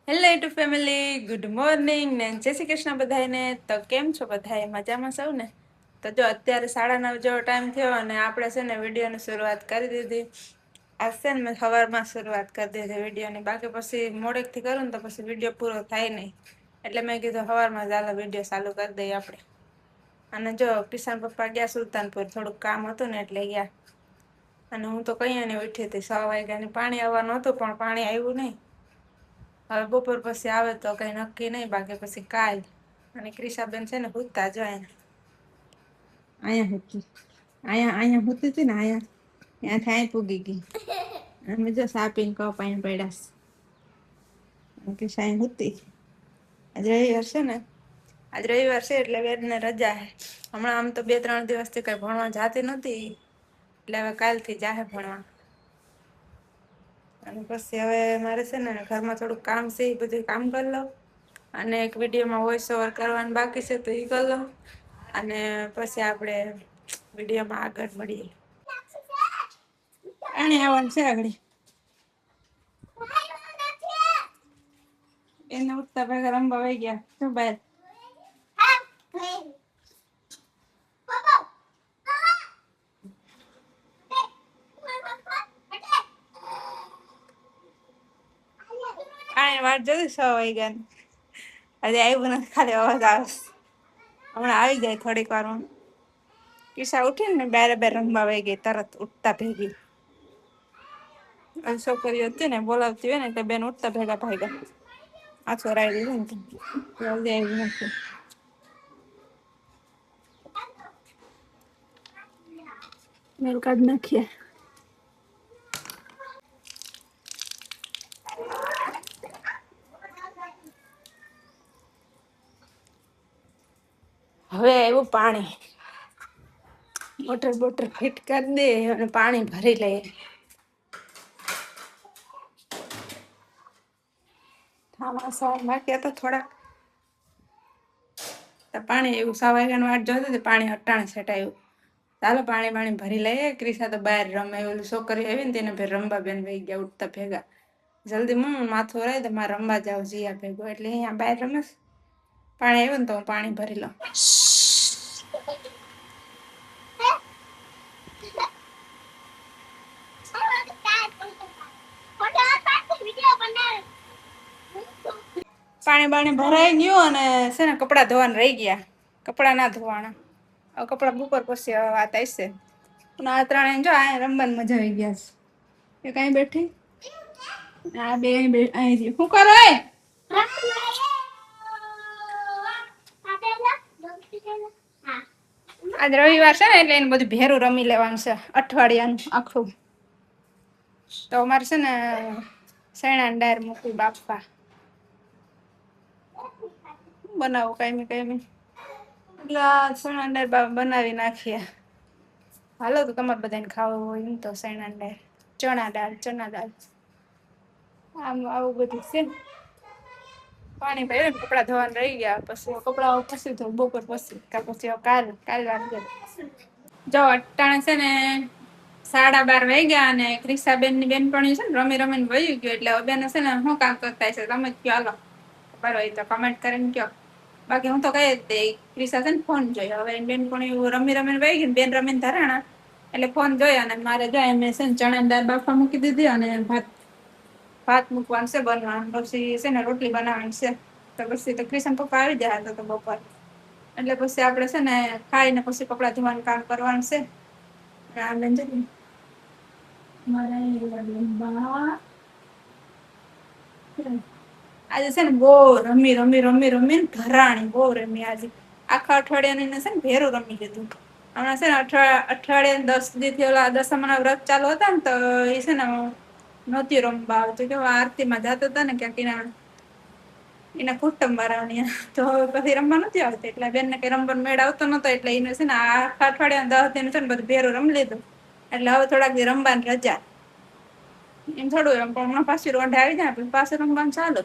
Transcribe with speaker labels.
Speaker 1: Hello YouTube family, good morning ને જય શ્રી કૃષ્ણ બધાને. તો કેમ છો બધાએ? મજામાં સૌ ને? તો જો અત્યારે 9:30 જેવો ટાઈમ થયો અને આપણે છે ને વિડીયોની શરૂઆત કરી દીધી. આજ છે ને મેં સવારમાં શરૂઆત કરી દીધી વિડીયોની, બાકી પછી મોડેકથી કરું ને તો પછી વિડીયો પૂરો થાય નહીં. એટલે મેં કીધું સવારમાં ચાલો વિડીયો ચાલુ કરી દઈએ આપણે. અને જો કિશન પપ્પા ગયા સુલતાનપુર, થોડુંક કામ હતું ને એટલે ગયા. અને હું તો કઈ નહીં ઉઠી હતી, 6 વાગ્યાની. પાણી આવવાનું હતું પણ પાણી આવ્યું નહીં. હવે બપોર પછી આવે તો કઈ નક્કી નહીં, બાકી પછી કાલ. અને ક્રિશાબેન છે ને હુતા જો અહીંયા હુતી, અહીંયા હુતી હતી ને, ત્યાંથી અહીં પૂગી ગઈ. અને જો સા પીને કપ અહીં પડ્યા. ક્રિશા અહીં હુતી. આજે રવિવાર છે ને, આજ રવિવાર છે એટલે વેદને રજા છે. હમણાં આમ તો 2-3 દિવસથી કઈ ભણવા જાતી નહોતી, એટલે હવે કાલથી જાહે ભણવા. અને પછી હવે મારે છે ને ઘરમાં થોડુંક કામ છે, એ બધું કામ કરી લઉં. અને એક વિડીયોમાં વોઇસ ઓવર કરવાનું બાકી છે તો એ કરી લઉં. અને પછી આપણે વિડીયોમાં આગળ મળીએ. આને આવવાનું છે આગળ. એને ઉઠતા ભેગા રમવા વહી ગયા શું બહાર. આને વાત જોતી 6 વાગ્યાની. હજી આવ્યું નથી, ખાલી અવાજ આવે. હમણાં આવી જાય થોડીક વારમાં. કિસ્સા ઉઠીને ને બારે રમવા વહી ગઈ તરત ઉઠતા ભેગી. છોકરીઓ હતી ને બોલાવતી હોય ને એટલે બેન ઉઠતા ભેગા ભાગ્યા. આ છોરાઈ દીધું ને જલ્દી આવી નથી. મેલ કાઢ નાખીએ. હવે આવ્યું પાણી. મોટર ફિટ કરી દે અને પાણી ભરી લઈએ. આમાં સવાર બાકી હતા થોડાક. પાણી એવું 6 વાગ્યાની વાટ જોતી હતી, પાણી હટાણે છટાયું. ચાલો પાણી ભરી લઈએ. ક્રિશા તો બહાર રમે, ઓલું છોકરી આવી ને તેને ફેર રમવા બેન વહી ગયા ઉઠતા ભેગા. જલ્દી માથું રહે તો મારે રમવા જાવ જીયા ભેગો, એટલે અહીંયા બહાર રમેશ. પાણી આવ્યું ને તો હું પાણી ભરી લઉં. પાણી ભરાઈ ગયું અને છે ને કપડાં ધોવાના રહી ગયા. કપડાં ના ધોવાના, હવે કપડાં બપોર પછી હવે વાત આવશે. પણ આ ત્રણે જો આ રમવાની મજા આવી ગયા છે. એ કઈ બેઠી, આ બે અહીં શું કરો? આજ રવિવાર છે ને એટલે એને બધું ભેરું રમી લેવાનું છે, અઠવાડિયાનું આખું. તો અમારે છે ને સૈણા ડાયર મૂકી બાપા બનાવું કાયમી એટલે સૈણા ડાયર બનાવી નાખીએ. હાલો તો તમારે બધાને ખાવું હોય એમ તો સૈણા ડાયર, ચણા દાળ આમ આવું બધું છે. પાણી ભર્યું ને કપડાં ધોવાના રહી ગયા, પછી કપડાં પછી ધો બપોર પછી પછી કાલ વાત જો અટાણે છે ને 12:30 વાગ્યા અને ક્રિશાબેન ની બેનપણી છે ને રમીને વહી ગયો. એટલે બેન છે ને શું કામ કરતા છે તમે કયો, હાલો ખબર હોય તો કમેન્ટ કરીને કયો. બાકી હું તો કહી જ દઈ, ક્રિશા છે ને ફોન જોયો. હવે બેનપણી રમીને વહી ગઈ, બેન રમીને ધરાણા એટલે ફોન જોયો. અને મારે જાય મેં છે ને ચણાની દાળ બાફવા મૂકી દીધી અને ભાત મૂકવાનું છે બનવાનું. પછી છે ને રોટલી બનાવવાની છે. તો પછી તો ક્રિશન પપ્પા આવી જાય તો બપોર, એટલે પછી આપણે છે ને ખાઈને પછી કપડાં ધોવાનું કામ કરવાનું છે. આજે છે ને બહુ રમી ઘરાણી બહુ રમી. આજે આખા અઠવાડિયાની છે ને ભેરું રમી લીધું. હમણાં છે ને અઠવાડિયા 10 દીથી ઓલા દસમાના વ્રત ચાલુ હતા ને તો એ છે ને નહોતી રમવા આવતું. કે આરતીમાં જતા હતા ને ક્યાંક એના કુટુંબ વાળાની, તો પછી રમવા નથી આવતી. એટલે બેન ને કઈ રમવાનો મેળ આવતો નતો, એટલે એને છે ને આખા અઠવાડિયા 10 દિન છે ને બધું ભેરું રમી લીધું. એટલે હવે થોડાક દી રમવાની રજા. એમ થોડું એમ પણ પાછી રોંઢે આવી જાય પાછું રમવાનું ચાલુ.